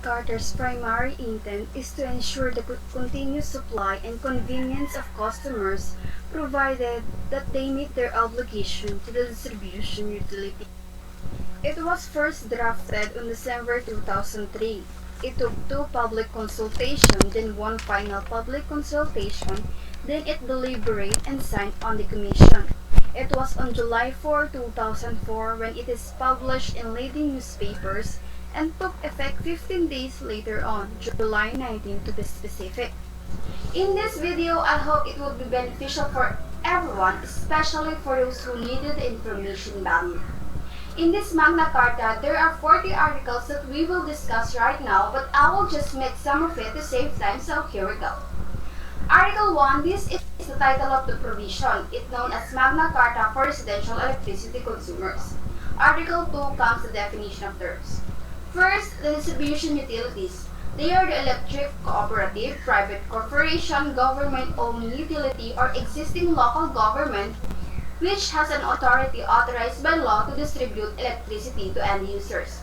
Carta's primary intent is to ensure the continuous supply and convenience of customers, provided that they meet their obligation to the distribution utility. It was first drafted on December 2003. It took two public consultations, then one final public consultation, then it deliberated and signed on the commission. It was on July 4, 2004 when it is published in leading newspapers and took effect 15 days later on, July 19 to be specific. In this video, I hope it will be beneficial for everyone, especially for those who needed the information badly. In this Magna Carta, there are 40 articles that we will discuss right now, but I will just make some of it to save time, so here we go. Article 1, this is the title of the provision. It's known as Magna Carta for Residential Electricity Consumers. Article 2 comes the definition of terms. First, the distribution utilities. They are the electric cooperative, private corporation, government-owned utility, or existing local government which has an authority authorized by law to distribute electricity to end users.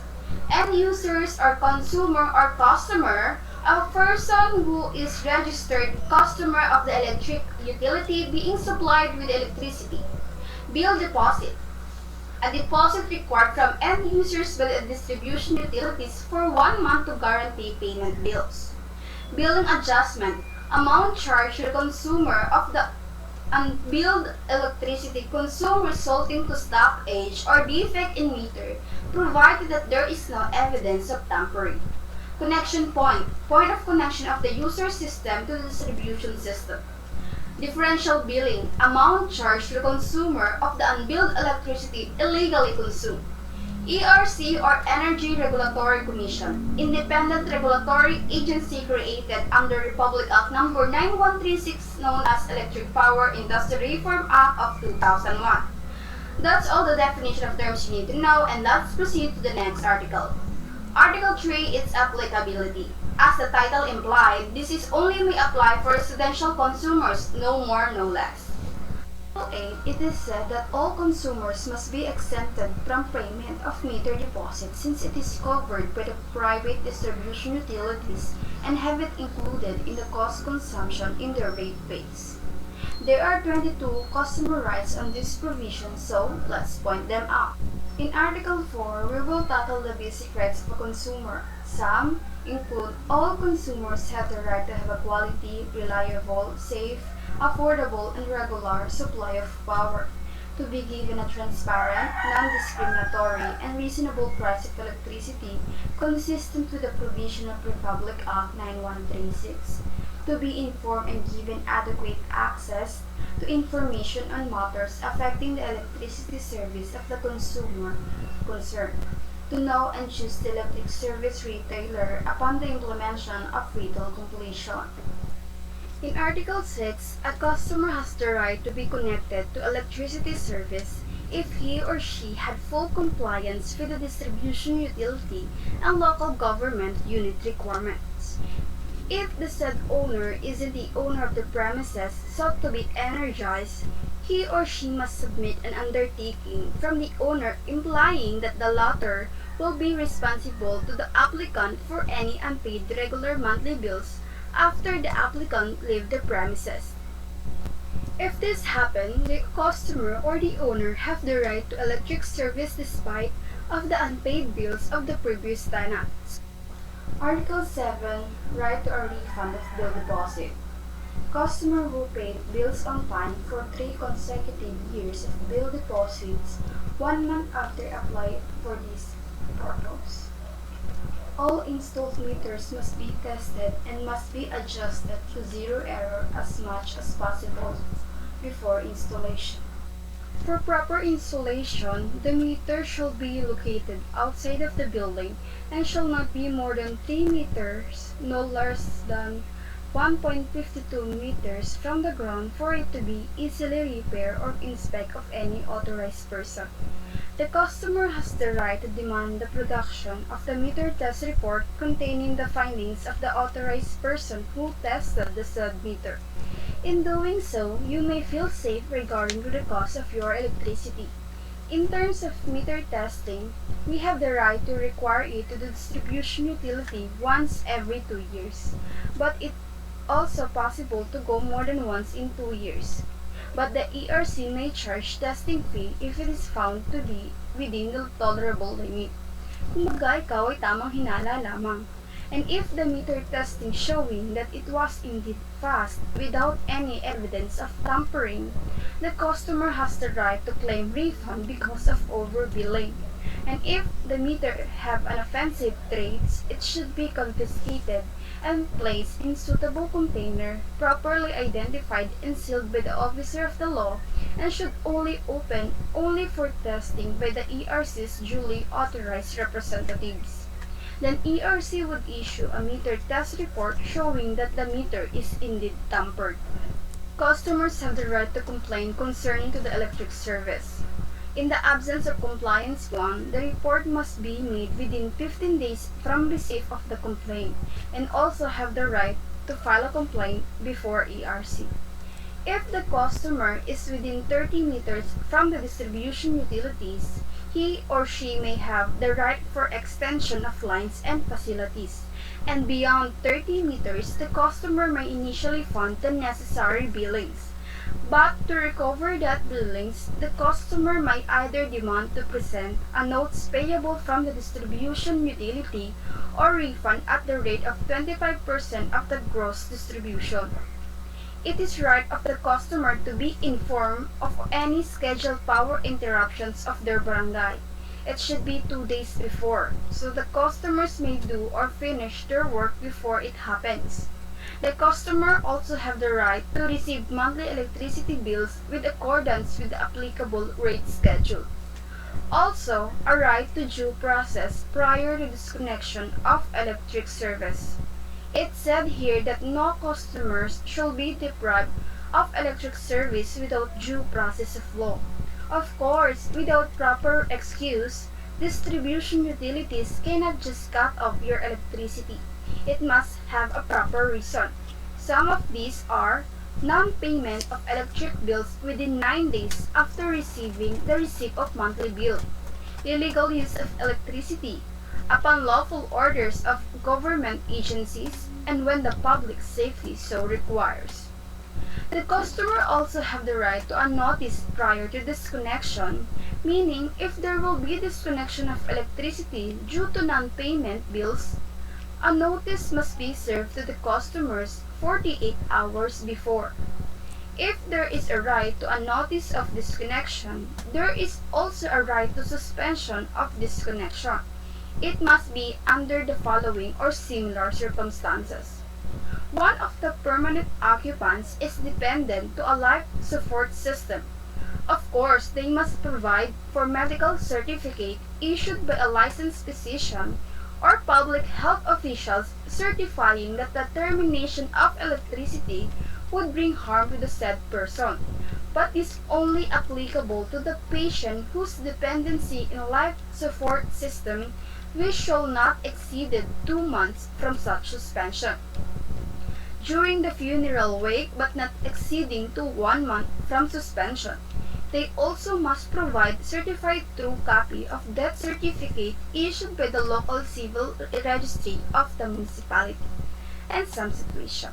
End users or consumer or customer, a person who is registered customer of the electric utility being supplied with electricity. Bill deposit. A deposit required from end users by the distribution utilities for 1 month to guarantee payment bills. Billing adjustment. Amount charged to the consumer of the unbilled electricity consumed resulting to stoppage or defect in meter, provided that there is no evidence of tampering. Connection point. Point of connection of the user system to the distribution system. Differential billing. Amount charged to the consumer of the unbilled electricity illegally consumed. ERC or Energy Regulatory Commission, independent regulatory agency created under Republic Act No. 9136 known as Electric Power Industry Reform Act of 2001. That's all the definition of terms you need to know, and let's proceed to the next article. Article 3, its applicability. As the title implied, this is only may apply for residential consumers, no more, no less. Article 8, it is said that all consumers must be exempted from payment of meter deposit since it is covered by the private distribution utilities and have it included in the cost consumption in their rate base. There are 22 customer rights on this provision, so let's point them out. In Article 4, we will tackle the basic rights of a consumer. Some include all consumers have the right to have a quality, reliable, safe, affordable, and regular supply of power, to be given a transparent, non-discriminatory, and reasonable price of electricity consistent with the provision of Republic Act 9136, to be informed and given adequate access to information on matters affecting the electricity service of the consumer concerned, to know and choose the electric service retailer upon the implementation of retail completion. In Article 6, a customer has the right to be connected to electricity service if he or she had full compliance with the distribution utility and local government unit requirements. If the said owner isn't the owner of the premises sought to be energized, he or she must submit an undertaking from the owner implying that the latter will be responsible to the applicant for any unpaid regular monthly bills after the applicant leave the premises. If this happens, the customer or the owner have the right to electric service despite of the unpaid bills of the previous tenants. Article 7, right to a refund of bill deposit. Customer who paid bills on time for 3 consecutive years of bill deposits 1 month after applying for this purpose. All installed meters must be tested and must be adjusted to zero error as much as possible before installation. For proper installation, the meter shall be located outside of the building and shall not be more than 3 meters, no less than 1.52 meters from the ground for it to be easily repaired or inspected of any authorized person. The customer has the right to demand the production of the meter test report containing the findings of the authorized person who tested the said meter. In doing so, you may feel safe regarding to the cost of your electricity. In terms of meter testing, we have the right to require it to the distribution utility once every 2 years, but it's also possible to go more than once in 2 years. But the ERC may charge testing fee if it is found to be within the tolerable limit. Kumbaga, ikaw ay tamang hinala lamang. And if the meter testing showing that it was indeed fast without any evidence of tampering, the customer has the right to claim refund because of overbilling. And if the meter have an offensive traits, it should be confiscated and placed in suitable container, properly identified and sealed by the officer of the law, and should only open only for testing by the ERC's duly authorized representatives. Then ERC would issue a meter test report showing that the meter is indeed tampered. Customers have the right to complain concerning to the electric service. In the absence of compliance one, the report must be made within 15 days from receipt of the complaint, and also have the right to file a complaint before ERC. If the customer is within 30 meters from the distribution utilities, he or she may have the right for extension of lines and facilities, and beyond 30 meters, the customer may initially fund the necessary billings. But to recover that billings, the customer might either demand to present a notes payable from the distribution utility or refund at the rate of 25% of the gross distribution. It is right of the customer to be informed of any scheduled power interruptions of their barangay. It should be 2 days before, so the customers may do or finish their work before it happens. The customer also have the right to receive monthly electricity bills with accordance with the applicable rate schedule. Also, a right to due process prior to disconnection of electric service. It said here that no customers shall be deprived of electric service without due process of law. Of course, without proper excuse, distribution utilities cannot just cut off your electricity. It must have a proper reason. Some of these are non-payment of electric bills within 9 days after receiving the receipt of monthly bill, illegal use of electricity, upon lawful orders of government agencies, and when the public safety so requires. The customer also have the right to a notice prior to disconnection, meaning if there will be disconnection of electricity due to non-payment bills, a notice must be served to the customers 48 hours before. If there is a right to a notice of disconnection, there is also a right to suspension of disconnection. It must be under the following or similar circumstances. One of the permanent occupants is dependent to a life support system. Of course, they must provide for medical certificate issued by a licensed physician or public health officials certifying that the termination of electricity would bring harm to the said person, but is only applicable to the patient whose dependency in a life support system which shall not exceed 2 months from such suspension. During the funeral wake but not exceeding to 1 month from suspension, they also must provide certified true copy of death certificate issued by the local civil registry of the municipality, and some situation.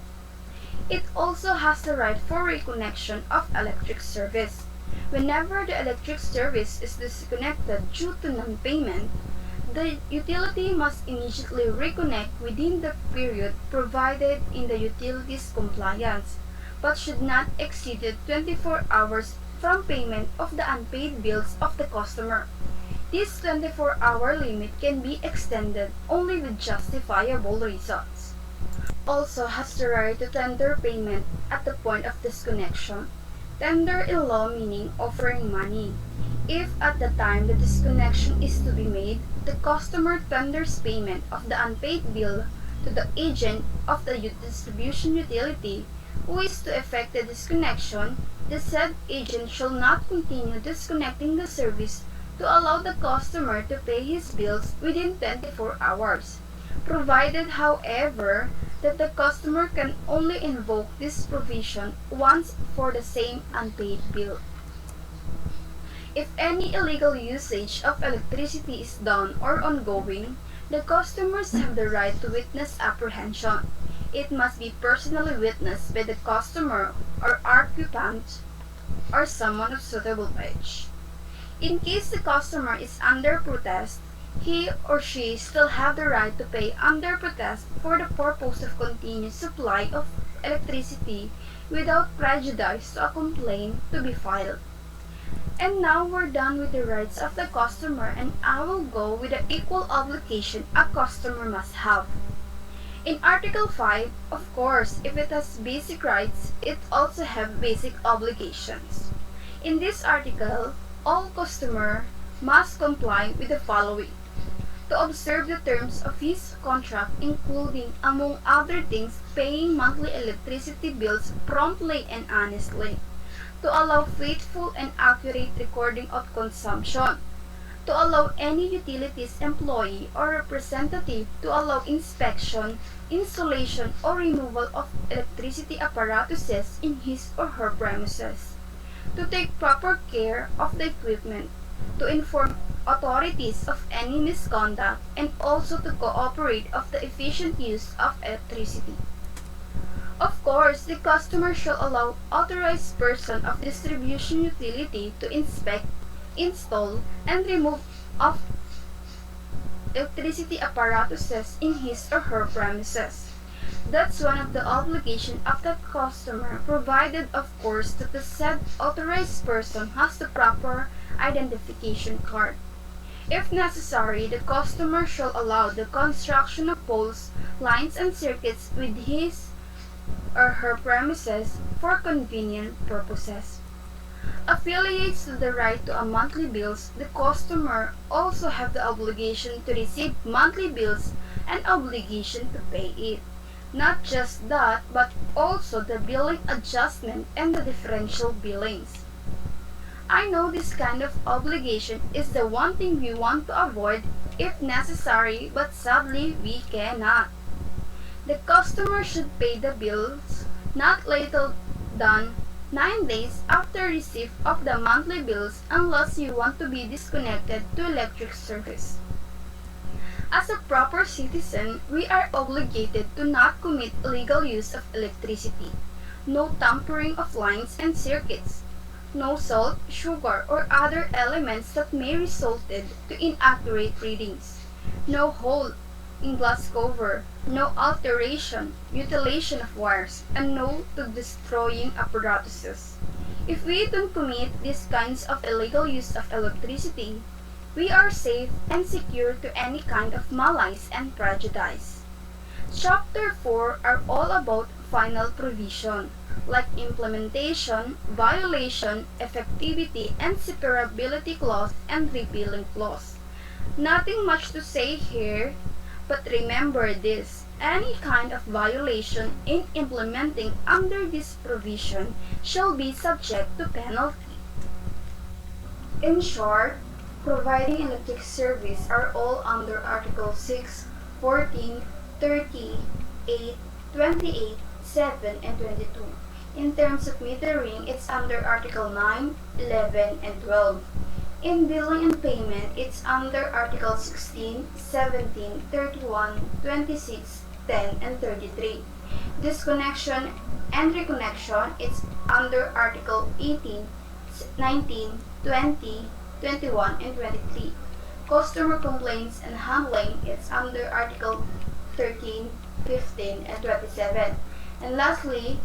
It also has the right for reconnection of electric service. Whenever the electric service is disconnected due to non-payment, the utility must immediately reconnect within the period provided in the utility's compliance, but should not exceed 24 hours from payment of the unpaid bills of the customer. This 24-hour limit can be extended only with justifiable reasons. Also has the right to tender payment at the point of disconnection. Tender in law meaning offering money. If at the time the disconnection is to be made, the customer tenders payment of the unpaid bill to the agent of the distribution utility who is to effect the disconnection, the said agent shall not continue disconnecting the service to allow the customer to pay his bills within 24 hours, provided however that the customer can only invoke this provision once for the same unpaid bill. If any illegal usage of electricity is done or ongoing, the customers have the right to witness apprehension. It must be personally witnessed by the customer or occupant or someone of suitable age. In case the customer is under protest, he or she still have the right to pay under protest for the purpose of continuous supply of electricity without prejudice to a complaint to be filed. And now we're done with the rights of the customer, and I will go with the equal obligation a customer must have. In Article 5, of course, if it has basic rights, it also has basic obligations. In this article, all customer must comply with the following: to observe the terms of his contract, including, among other things, paying monthly electricity bills promptly and honestly, to allow faithful and accurate recording of consumption, to allow any utilities employee or representative to allow inspection, installation, or removal of electricity apparatuses in his or her premises, to take proper care of the equipment, to inform authorities of any misconduct, and also to cooperate of the efficient use of electricity. Of course, the customer shall allow authorized person of distribution utility to inspect, install, and remove of electricity apparatuses in his or her premises. That's one of the obligations of the customer, provided of course that the said authorized person has the proper identification card. If necessary, the customer shall allow the construction of poles, lines, and circuits with his or her premises for convenient purposes. Affiliates to the right to a monthly bills, the customer also have the obligation to receive monthly bills and obligation to pay it. Not just that, but also the billing adjustment and the differential billings. I know this kind of obligation is the one thing we want to avoid if necessary, but sadly we cannot. The customer should pay the bills not later than 9 days after receipt of the monthly bills unless you want to be disconnected to electric service. As a proper citizen, we are obligated to not commit illegal use of electricity, no tampering of lines and circuits, no salt, sugar, or other elements that may result to inaccurate readings, no hole in glass cover, no alteration, mutilation of wires, and no to destroying apparatuses. If we don't commit these kinds of illegal use of electricity, we are safe and secure to any kind of malice and prejudice. Chapter 4 are all about final provision, like implementation, violation, effectivity, and separability clause and repealing clause. Nothing much to say here, but remember this: any kind of violation in implementing under this provision shall be subject to penalty. In short, providing electric service are all under Article 6, 14, 30, 8, 28, 7, and 22. In terms of metering, it's under Article 9, 11, and 12. In billing and payment, it's under Article 16, 17, 31, 26, 10, and 33. Disconnection and reconnection, it's under Article 18, 19, 20, 21, and 23. Customer complaints and handling, it's under Article 13, 15, and 27. And lastly,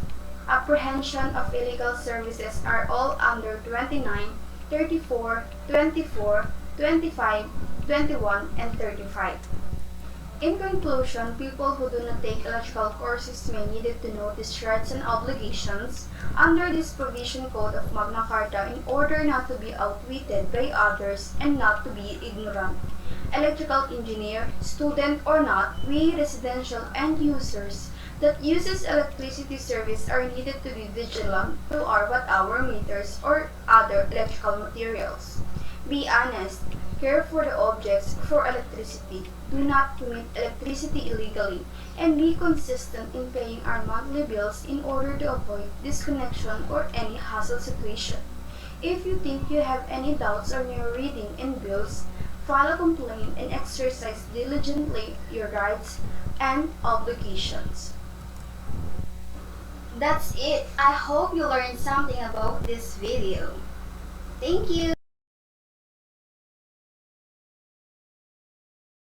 apprehension of illegal services are all under 29, 34, 24, 25, 21, and 35. In conclusion, people who do not take electrical courses may need to know these rights and obligations under this provision code of Magna Carta in order not to be outwitted by others and not to be ignorant. Electrical engineer, student or not, we residential end users that uses electricity service are needed to be vigilant to our watt-hour meters or other electrical materials. Be honest, care for the objects for electricity, do not commit electricity illegally, and be consistent in paying our monthly bills in order to avoid disconnection or any hassle situation. If you think you have any doubts on your reading and bills, file a complaint and exercise diligently your rights and obligations. That's it. I hope you learned something about this video. Thank you.